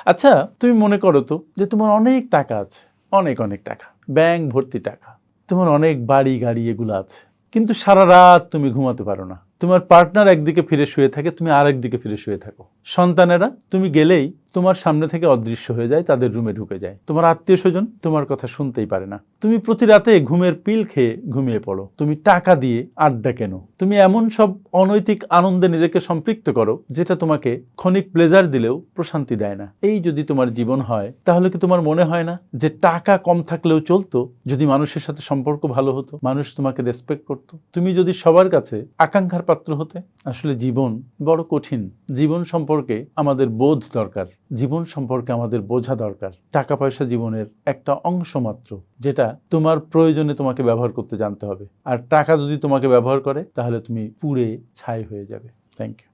আচ্ছা, তুমি মনে করো তো যে তোমার অনেক টাকা আছে, অনেক অনেক টাকা, ব্যাংক ভর্তি টাকা, তোমার অনেক বাড়ি গাড়ি এগুলো আছে, কিন্তু সারা রাত তুমি ঘুমাতে পারো না। তোমার পার্টনার একদিকে ফিরে শুয়ে থাকে, তুমি আরেক দিকে ফিরে শুয়ে থাকো। সন্তানেরা তুমি গেলেই তোমার সামনে থেকে অদৃশ্য হয়ে যায়, তাদের রুমে ঢুকে যায়। তোমার আত্মীয় স্বজন তোমার কথা শুনতেই পারে না। তুমি প্রতি রাতে ঘুমের পিল খেয়ে ঘুমিয়ে পড়ো। তুমি টাকা দিয়ে আড্ডা কেনো, তুমি এমন সব অনৈতিক আনন্দে নিজেকে সম্পৃক্ত করো যেটা তোমাকে ক্ষণিক প্লেজার দিলেও প্রশান্তি দেয় না। এই যদি তোমার জীবন হয়, তাহলে কি তোমার মনে হয় না যে টাকা কম থাকলেও চলতো যদি মানুষের সাথে সম্পর্ক ভালো হতো, মানুষ তোমাকে রেসপেক্ট করতো, তুমি যদি সবার কাছে আকাঙ্ক্ষার পাত্র হতে? আসলে জীবন বড় কঠিন। জীবন সম্পর্কে আমাদের বোধ দরকার, জীবন সম্পর্কে আমাদের বোঝা দরকার। টাকা পয়সা জীবনের একটা অংশ মাত্র, যেটা তোমার প্রয়োজনে তোমাকে ব্যবহার করতে জানতে হবে। আর টাকা যদি তোমাকে ব্যবহার করে, তাহলে তুমি পুড়ে ছাই হয়ে যাবে। Thank you.